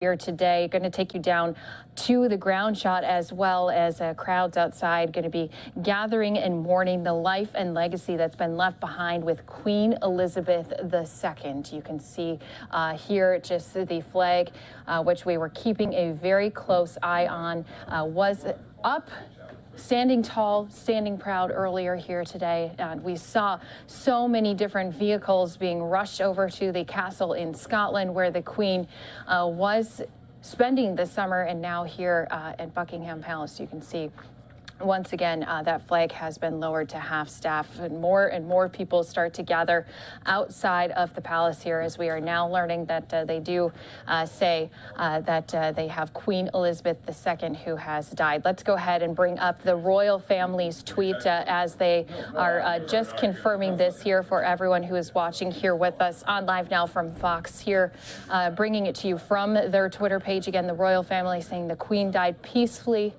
here today. Going to take you down to the ground shot, as well as crowds outside going to be gathering and mourning the life and legacy that's been left behind with Queen Elizabeth II. You can see here just the flag, which we were keeping a very close eye on, was up, standing tall, standing proud earlier here today. We saw so many different vehicles being rushed over to the castle in Scotland, where the Queen was spending the summer, and now here at Buckingham Palace. You can see once again, that flag has been lowered to half staff, and more people start to gather outside of the palace here, as we are now learning that they do say that they have Queen Elizabeth II who has died. Let's go ahead and bring up the royal family's tweet as they are just confirming this here for everyone who is watching here with us on Live Now from Fox here, bringing it to you from their Twitter page. Again, the royal family saying the Queen died peacefully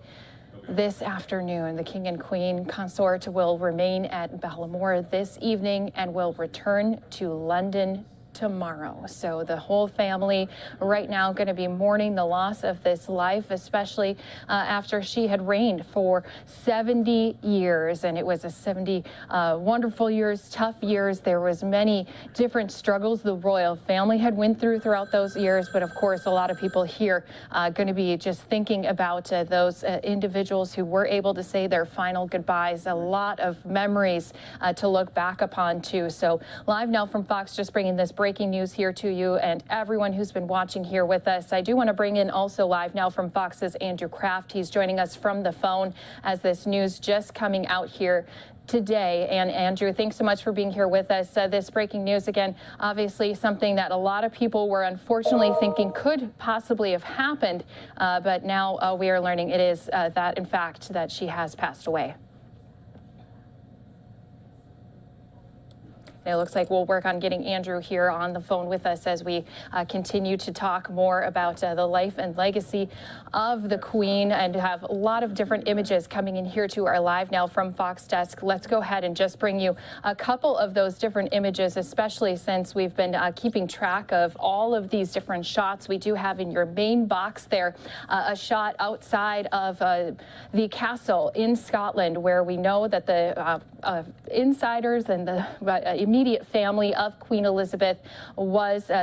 this afternoon. The King and Queen consort will remain at Balmoral this evening and will return to London tomorrow. So the whole family right now going to be mourning the loss of this life, especially after she had reigned for 70 years. And it was a 70 wonderful years, tough years. There was many different struggles the royal family had went through throughout those years. But of course, a lot of people here going to be just thinking about those individuals who were able to say their final goodbyes. A lot of memories to look back upon too. So Live Now from Fox, just bringing this breaking news here to you and everyone who's been watching here with us. I do want to bring in also Live Now from Fox's Andrew Kraft. He's joining us from the phone as this news just coming out here today. And Andrew, thanks so much for being here with us. This breaking news, again, obviously something that a lot of people were unfortunately thinking could possibly have happened. But now we are learning it is that, in fact, that she has passed away. It looks like we'll work on getting Andrew here on the phone with us as we continue to talk more about the life and legacy of the Queen, and have a lot of different images coming in here to our Live Now from Fox desk. Let's go ahead and just bring you a couple of those different images, especially since we've been keeping track of all of these different shots. We do have in your main box there a shot outside of the castle in Scotland, where we know that the insiders and the immediate family of Queen Elizabeth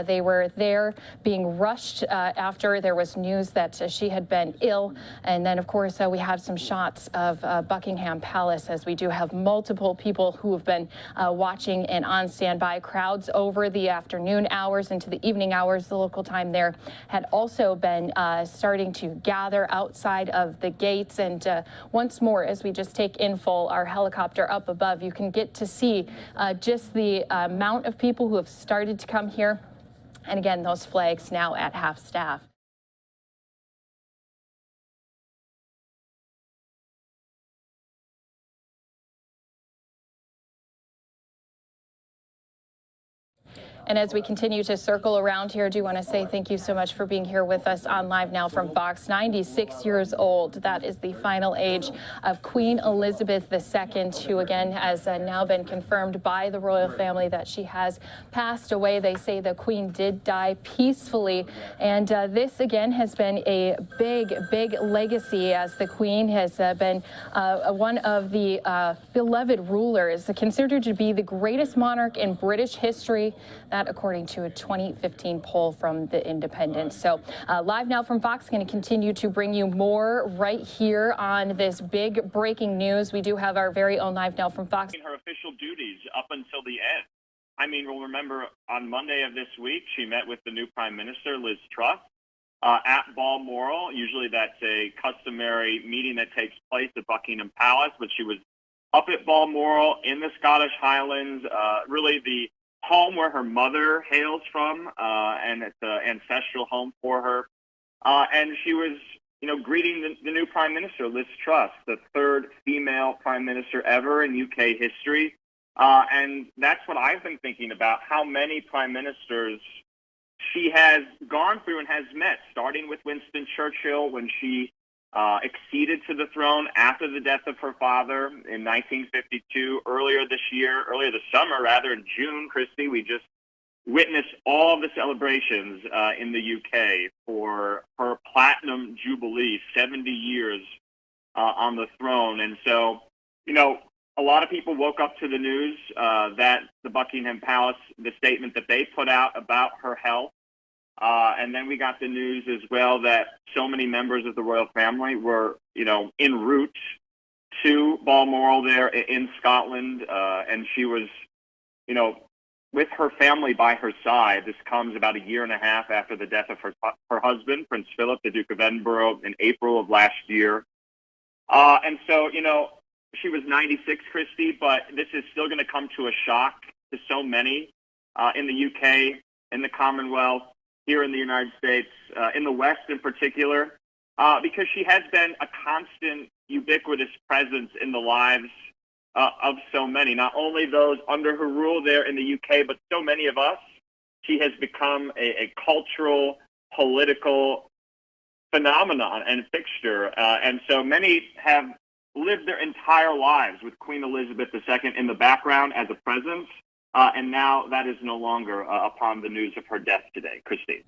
they were there being rushed after there was news that she had been ill. And then, of course, we have some shots of Buckingham Palace, as we do have multiple people who have been watching and on standby. Crowds over the afternoon hours into the evening hours, the local time there, had also been starting to gather outside of the gates. And once more, as we just take in full our helicopter up above, you can get to see just the amount of people who have started to come here. And again, those flags now at half staff. And as we continue to circle around here, I do want to say thank you so much for being here with us on Live Now from Fox. 96 years old. That is the final age of Queen Elizabeth II, who again has now been confirmed by the royal family that she has passed away. They say the Queen did die peacefully. And this again has been a big legacy, as the Queen has been one of the beloved rulers, considered to be the greatest monarch in British history. That according to a 2015 poll from The Independent. So Live Now from Fox going to continue to bring you more right here on this big breaking news. We do have our very own Live Now from Fox. Her official duties up until the end. I mean, we'll remember on Monday of this week, she met with the new Prime Minister, Liz Truss, at Balmoral. Usually that's a customary meeting that takes place at Buckingham Palace, but she was up at Balmoral in the Scottish Highlands, really the home where her mother hails from, and it's an ancestral home for her. And she was, greeting the new Prime Minister, Liz Truss, the third female Prime Minister ever in UK history. And that's what I've been thinking about, how many Prime Ministers she has gone through and has met, starting with Winston Churchill when she acceded to the throne after the death of her father in 1952. Earlier this summer, in June, Christy, we just witnessed all of the celebrations in the UK for her platinum jubilee, 70 years on the throne. And so, a lot of people woke up to the news that the Buckingham Palace, the statement that they put out about her health. And then we got the news as well that so many members of the royal family were, en route to Balmoral there in Scotland. And she was, with her family by her side. This comes about a year and a half after the death of her husband, Prince Philip, the Duke of Edinburgh, in April of last year. And so, she was 96, Christy, but this is still going to come to a shock to so many in the UK, in the Commonwealth, here in the United States, in the West in particular, because she has been a constant, ubiquitous presence in the lives of so many, not only those under her rule there in the UK, but so many of us. She has become a cultural, political phenomenon and fixture. And so many have lived their entire lives with Queen Elizabeth II in the background as a presence. And now that is no longer upon the news of her death today, Christine.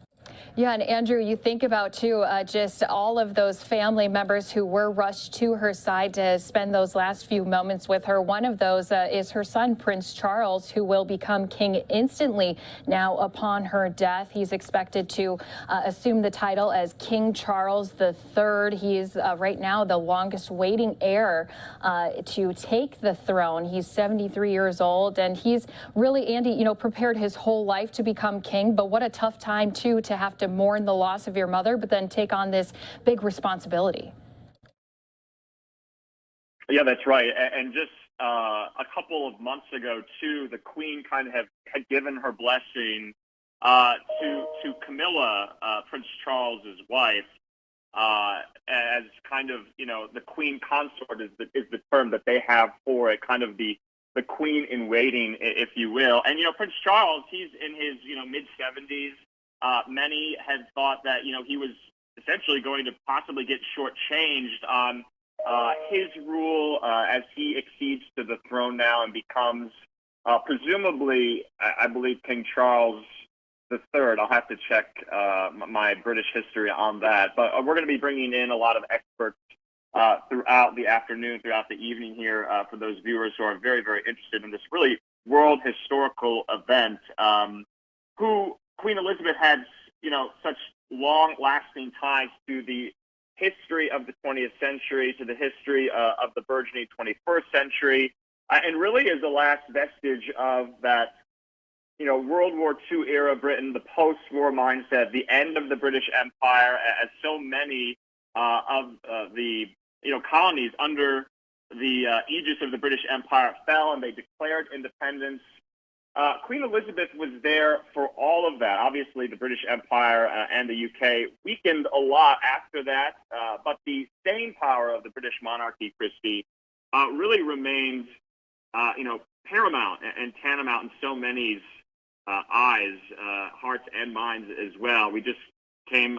Yeah, and Andrew, you think about, too, just all of those family members who were rushed to her side to spend those last few moments with her. One of those is her son, Prince Charles, who will become king instantly now upon her death. He's expected to assume the title as King Charles III. He is right now the longest waiting heir to take the throne. He's 73 years old, and he's really, Andy, prepared his whole life to become king. But what a tough time, too, to have to mourn the loss of your mother, but then take on this big responsibility. Yeah, that's right. And just a couple of months ago, too, the Queen kind of had given her blessing to Camilla, Prince Charles's wife, as kind of, the Queen consort is the term that they have for it, kind of the Queen in waiting, if you will. And, Prince Charles, he's in his, mid-70s. Many had thought that, he was essentially going to possibly get shortchanged on his rule as he accedes to the throne now and becomes presumably, I believe, King Charles III. I'll have to check my British history on that. But we're going to be bringing in a lot of experts throughout the afternoon, throughout the evening here for those viewers who are very, very interested in this really world historical event. Who Queen Elizabeth had, such long-lasting ties to the history of the 20th century, to the history of the burgeoning 21st century, and really is the last vestige of that, World War II era Britain, the post-war mindset, the end of the British Empire, as so many of the, colonies under the aegis of the British Empire fell and they declared independence. Queen Elizabeth was there for all of that. Obviously, the British Empire and the UK weakened a lot after that, but the staying power of the British monarchy, Christie, really remains, paramount and tantamount in so many's eyes, hearts, and minds as well. We just came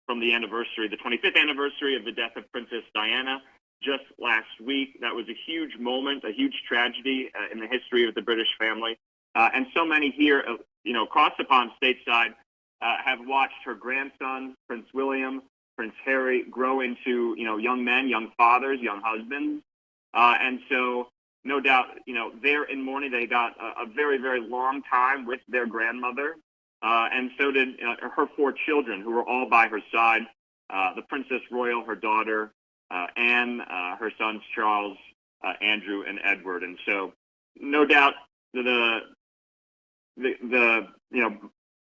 from the anniversary, the 25th anniversary of the death of Princess Diana, just last week. That was a huge moment, a huge tragedy in the history of the British family. And so many here, across the pond stateside, have watched her grandson, Prince William, Prince Harry, grow into, young men, young fathers, young husbands. And so, no doubt, there in mourning, they got a very, very long time with their grandmother. And so did her 4 children, who were all by her side. The Princess Royal, her daughter, Anne, her sons Charles, Andrew, and Edward. And so, no doubt, the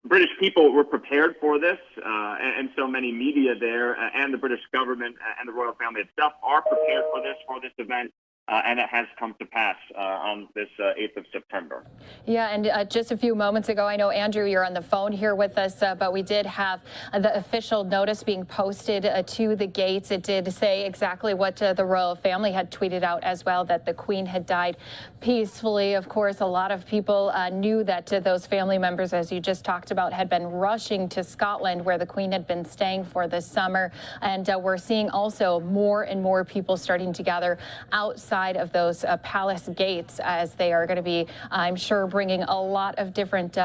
British people were prepared for this, and so many media there, and the British government and the royal family itself are prepared for this event. And it has come to pass on this 8th of September. Yeah, and just a few moments ago, I know, Andrew, you're on the phone here with us, but we did have the official notice being posted to the gates. It did say exactly what the royal family had tweeted out as well, that the Queen had died peacefully. Of course, a lot of people knew that those family members, as you just talked about, had been rushing to Scotland, where the Queen had been staying for the summer. And we're seeing also more and more people starting to gather outside of those palace gates, as they are going to be, I'm sure, her bringing a lot of different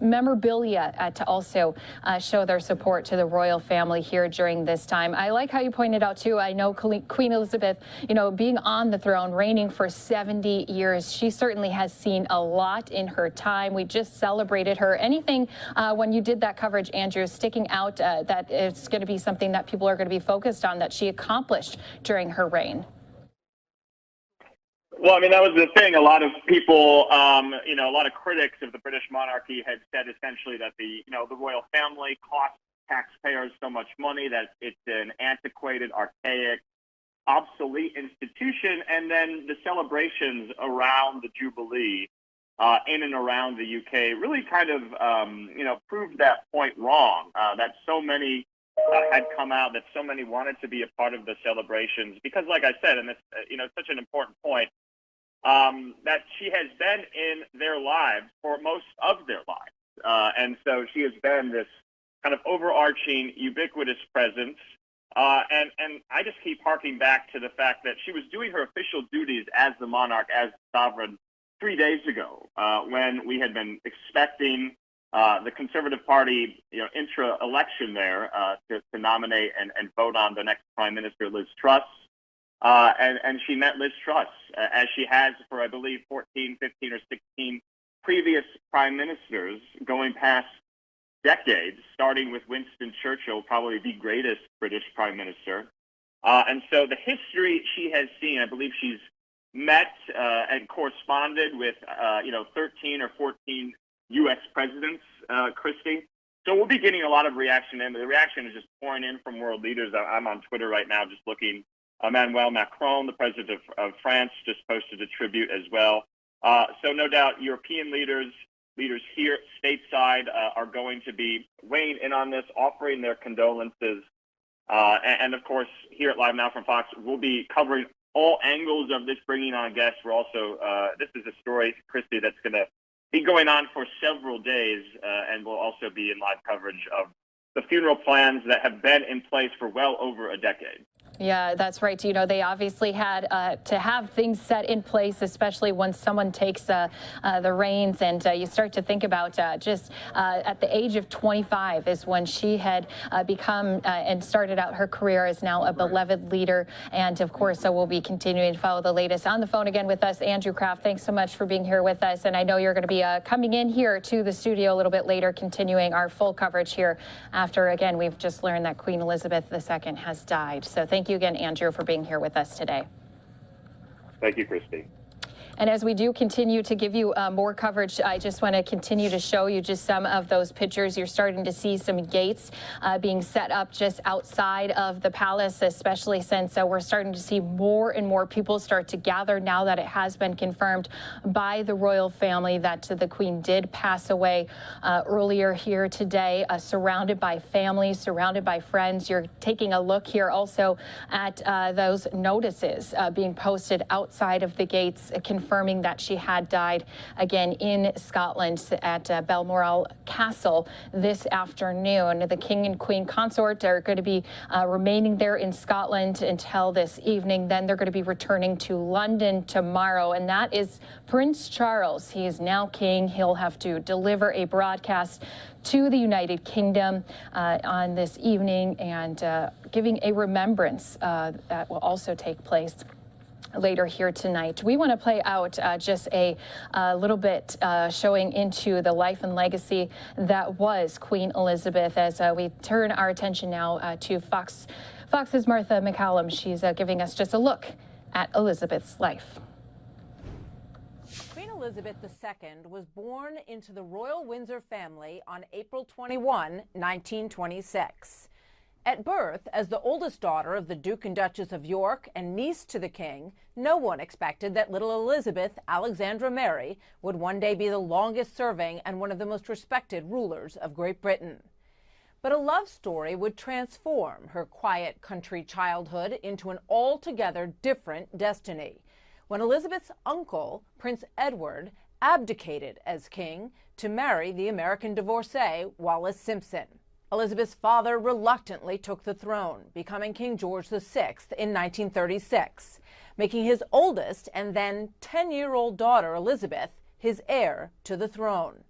memorabilia to also show their support to the royal family here during this time. I like how you pointed out, too, I know Queen Elizabeth, being on the throne, reigning for 70 years, she certainly has seen a lot in her time. We just celebrated her. Anything when you did that coverage, Andrew, sticking out that it's going to be something that people are going to be focused on that she accomplished during her reign? Well, I mean, that was the thing. A lot of people, a lot of critics of the British monarchy had said essentially that the royal family costs taxpayers so much money that it's an antiquated, archaic, obsolete institution. And then the celebrations around the Jubilee in and around the UK really kind of, proved that point wrong, that so many had come out, that so many wanted to be a part of the celebrations. Because like I said, and it's, such an important point, that she has been in their lives for most of their lives. And so she has been this kind of overarching, ubiquitous presence. And I just keep harking back to the fact that she was doing her official duties as the monarch, as sovereign, 3 days ago, when we had been expecting the Conservative Party, intra-election there to nominate and vote on the next Prime Minister, Liz Truss. And she met Liz Truss, as she has for, I believe, 14, 15, or 16 previous prime ministers, going past decades, starting with Winston Churchill, probably the greatest British prime minister. And so the history she has seen, I believe she's met and corresponded with, 13 or 14 U.S. presidents, Christy. So we'll be getting a lot of reaction, and the reaction is just pouring in from world leaders. I'm on Twitter right now just looking. Emmanuel Macron, the president of France, just posted a tribute as well. So no doubt European leaders here stateside are going to be weighing in on this, offering their condolences. And of course, here at LiveNOW from Fox, we'll be covering all angles of this, bringing on guests. We're also, this is a story, Christy, that's going to be going on for several days, and we'll also be in live coverage of the funeral plans that have been in place for well over a decade. Yeah, that's right. They obviously had to have things set in place, especially when someone takes the reins. And you start to think about just at the age of 25 is when she had become and started out her career as now a beloved leader. And of course, we'll be continuing to follow the latest. On the phone again with us, Andrew Kraft. Thanks so much for being here with us. And I know you're going to be coming in here to the studio a little bit later, continuing our full coverage here after, again, we've just learned that Queen Elizabeth II has died. So thank you again, Andrew, for being here with us today. Thank you, Christy. And as we do continue to give you more coverage, I just want to continue to show you just some of those pictures. You're starting to see some gates being set up just outside of the palace, especially since we're starting to see more and more people start to gather now that it has been confirmed by the royal family that the Queen did pass away earlier here today, surrounded by family, surrounded by friends. You're taking a look here also at those notices being posted outside of the gates, confirming that she had died again in Scotland at Balmoral Castle this afternoon. The King and Queen consort are going to be remaining there in Scotland until this evening. Then they're going to be returning to London tomorrow. And that is Prince Charles. He is now king. He'll have to deliver a broadcast to the United Kingdom on this evening and giving a remembrance that will also take place later here tonight. We want to play out just a little bit showing into the life and legacy that was Queen Elizabeth as we turn our attention now to Fox's Martha McCallum. She's giving us just a look at Elizabeth's life. Queen Elizabeth II was born into the Royal Windsor family on April 21, 1926. At birth, as the oldest daughter of the Duke and Duchess of York and niece to the King, no one expected that little Elizabeth Alexandra Mary would one day be the longest-serving and one of the most respected rulers of Great Britain. But a love story would transform her quiet country childhood into an altogether different destiny, when Elizabeth's uncle, Prince Edward, abdicated as king to marry the American divorcee Wallis Simpson. Elizabeth's father reluctantly took the throne, becoming King George VI in 1936, making his oldest and then 10-year-old daughter, Elizabeth, his heir to the throne.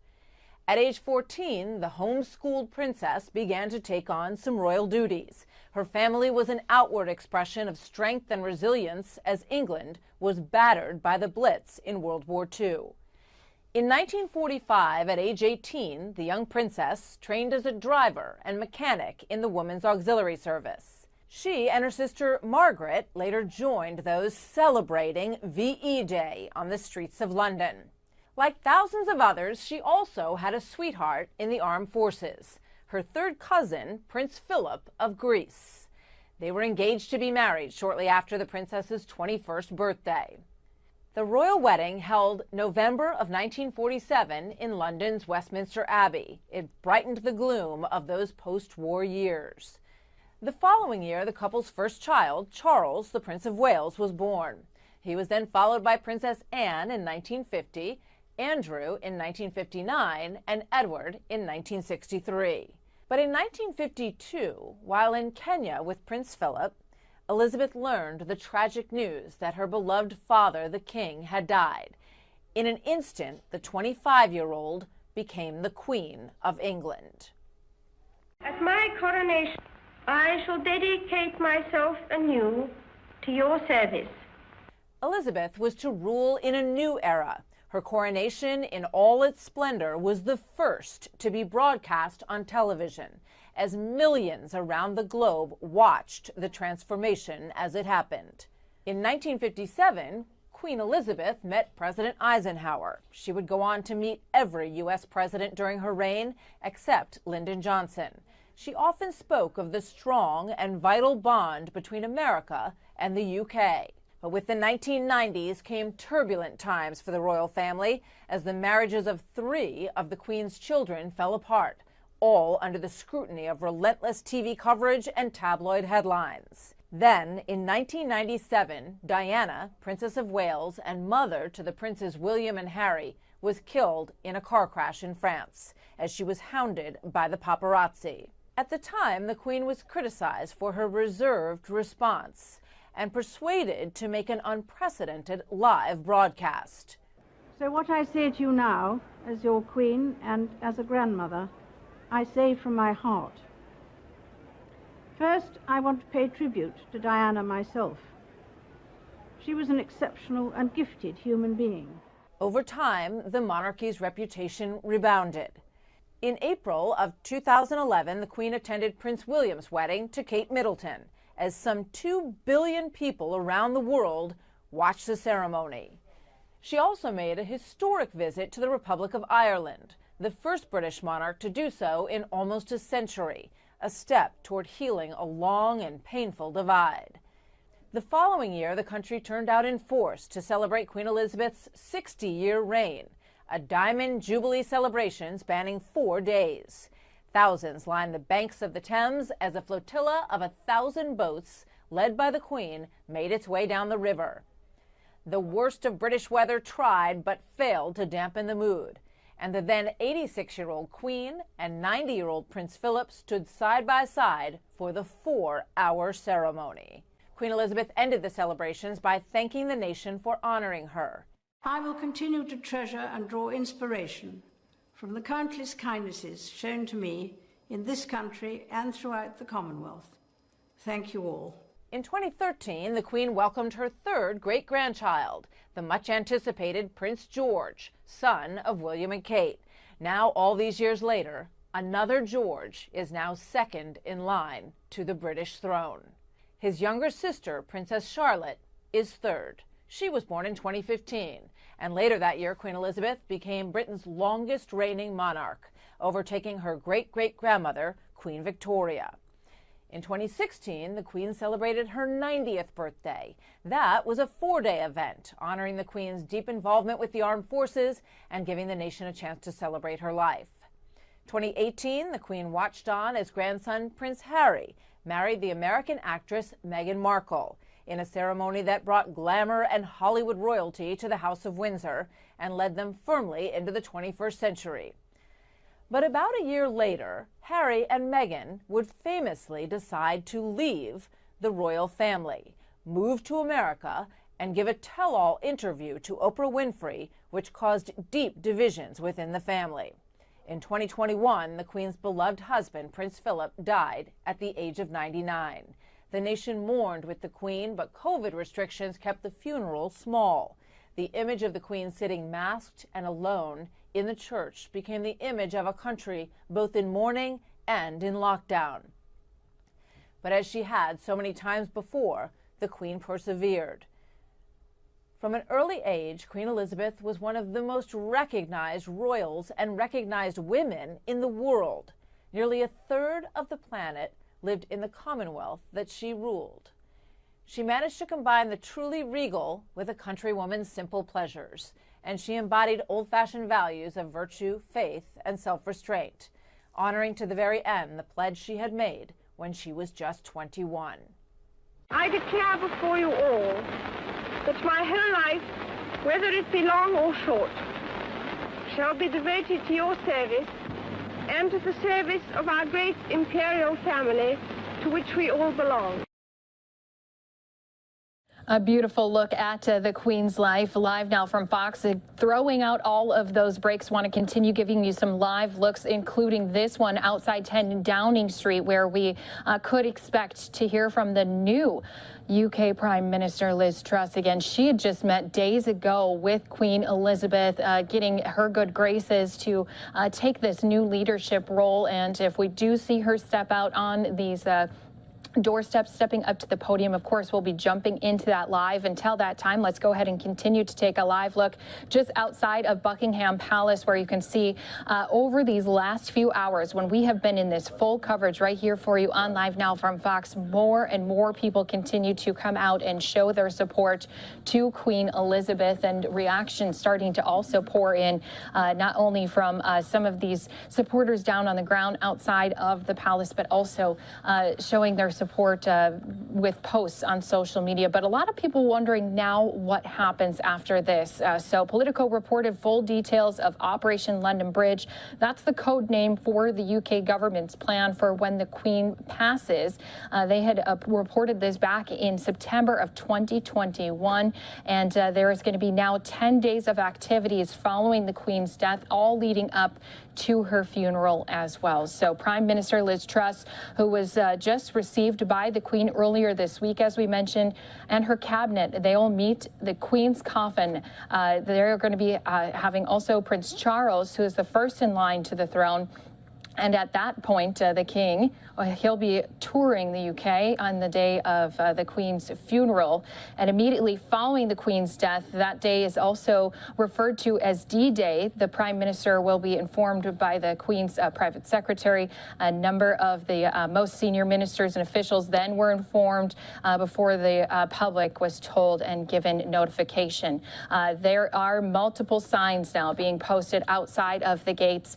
At age 14, the homeschooled princess began to take on some royal duties. Her family was an outward expression of strength and resilience as England was battered by the Blitz in World War II. In 1945, at age 18, the young princess trained as a driver and mechanic in the Women's Auxiliary Service. She and her sister Margaret later joined those celebrating VE Day on the streets of London. Like thousands of others, she also had a sweetheart in the armed forces, her third cousin, Prince Philip of Greece. They were engaged to be married shortly after the princess's 21st birthday. The royal wedding held November of 1947 in London's Westminster Abbey. It brightened the gloom of those post-war years. The following year, the couple's first child, Charles, the Prince of Wales, was born. He was then followed by Princess Anne in 1950, Andrew in 1959, and Edward in 1963. But in 1952, while in Kenya with Prince Philip, Elizabeth learned the tragic news that her beloved father, the king, had died. In an instant, the 25-year-old became the Queen of England. At my coronation, I shall dedicate myself anew to your service. Elizabeth was to rule in a new era. Her coronation in all its splendor was the first to be broadcast on television, as millions around the globe watched the transformation as it happened. In 1957, Queen Elizabeth met President Eisenhower. She would go on to meet every U.S. president during her reign, except Lyndon Johnson. She often spoke of the strong and vital bond between America and the U.K. But with the 1990s came turbulent times for the royal family as the marriages of 3 of the Queen's children fell apart, all under the scrutiny of relentless TV coverage and tabloid headlines. Then, in 1997, Diana, Princess of Wales and mother to the Princes William and Harry, was killed in a car crash in France as she was hounded by the paparazzi. At the time, the Queen was criticized for her reserved response and persuaded to make an unprecedented live broadcast. So what I say to you now, as your Queen and as a grandmother, I say from my heart. First, I want to pay tribute to Diana myself. She was an exceptional and gifted human being. Over time, the monarchy's reputation rebounded. In April of 2011, the Queen attended Prince William's wedding to Kate Middleton, as some 2 billion people around the world watched the ceremony. She also made a historic visit to the Republic of Ireland, the first British monarch to do so in almost a century, a step toward healing a long and painful divide. The following year, the country turned out in force to celebrate Queen Elizabeth's 60-year reign, a Diamond Jubilee celebration spanning 4 days. Thousands lined the banks of the Thames as a flotilla of 1,000 boats, led by the Queen, made its way down the river. The worst of British weather tried but failed to dampen the mood, and the then 86-year-old Queen and 90-year-old Prince Philip stood side by side for the 4-hour ceremony. Queen Elizabeth ended the celebrations by thanking the nation for honoring her. I will continue to treasure and draw inspiration from the countless kindnesses shown to me in this country and throughout the Commonwealth. Thank you all. In 2013, the Queen welcomed her third great-grandchild, the much-anticipated Prince George, son of William and Kate. Now, all these years later, another George is now second in line to the British throne. His younger sister, Princess Charlotte, is third. She was born in 2015, and later that year, Queen Elizabeth became Britain's longest-reigning monarch, overtaking her great-great-grandmother, Queen Victoria. In 2016, the Queen celebrated her 90th birthday. That was a 4-day event, honoring the Queen's deep involvement with the armed forces and giving the nation a chance to celebrate her life. 2018, the Queen watched on as grandson Prince Harry married the American actress Meghan Markle in a ceremony that brought glamour and Hollywood royalty to the House of Windsor and led them firmly into the 21st century. But about a year later, Harry and Meghan would famously decide to leave the royal family, move to America, and give a tell-all interview to Oprah Winfrey which caused deep divisions within the family. In 2021, the Queen's beloved husband, Prince Philip, died at the age of 99. The nation mourned with the Queen, but COVID restrictions kept the funeral small. The image of the Queen sitting masked and alone in the church became the image of a country both in mourning and in lockdown. But as she had so many times before, the Queen persevered. From an early age, Queen Elizabeth was one of the most recognized royals and recognized women in the world. Nearly a third of the planet lived in the Commonwealth that she ruled. She managed to combine the truly regal with a countrywoman's simple pleasures, and she embodied old-fashioned values of virtue, faith, and self-restraint, honoring to the very end the pledge she had made when she was just 21. I declare before you all that my whole life, whether it be long or short, shall be devoted to your service and to the service of our great imperial family to which we all belong. A beautiful look at the Queen's life. Live now from Fox, throwing out all of those breaks. Want to continue giving you some live looks, including this one outside 10 Downing Street, where we could expect to hear from the new UK Prime Minister Liz Truss. Again, she had just met days ago with Queen Elizabeth, getting her good graces to take this new leadership role. And if we do see her step out on these doorsteps, stepping up to the podium, of course, we'll be jumping into that live. Until that time, let's go ahead and continue to take a live look just outside of Buckingham Palace, where you can see over these last few hours, when we have been in this full coverage right here for you on Live Now from Fox, more and more people continue to come out and show their support to Queen Elizabeth, and reactions starting to also pour in, not only from some of these supporters down on the ground outside of the palace, but also showing their support with posts on social media. But a lot of people wondering now what happens after this. So Politico reported full details of Operation London Bridge. That's the code name for the UK government's plan for when the Queen passes. They had reported this back in September of 2021. And there is going to be now 10 days of activities following the Queen's death, all leading up to her funeral as well. So Prime Minister Liz Truss, who was just received by the Queen earlier this week, as we mentioned, and her cabinet, they all meet the Queen's coffin. They're going to be having also Prince Charles, who is the first in line to the throne. And at that point, the King, he'll be touring the UK on the day of the Queen's funeral. And immediately following the Queen's death, that day is also referred to as D-Day. The Prime Minister will be informed by the Queen's private secretary. A number of the most senior ministers and officials then were informed before the public was told and given notification. There are multiple signs now being posted outside of the gates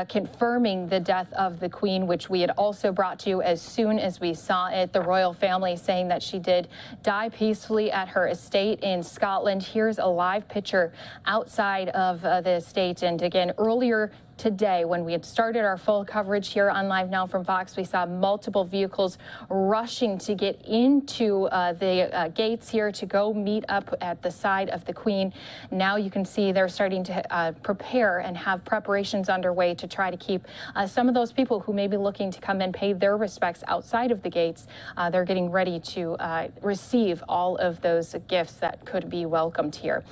confirming the death of the Queen, which we had also brought to you as soon as we saw it. The royal family saying that she did die peacefully at her estate in Scotland. Here's a live picture outside of the estate. And again, earlier today, when we had started our full coverage here on Live Now from Fox, we saw multiple vehicles rushing to get into the gates here to go meet up at the side of the Queen. Now you can see they're starting to prepare and have preparations underway to try to keep some of those people who may be looking to come and pay their respects outside of the gates. They're getting ready to receive all of those gifts that could be welcomed here.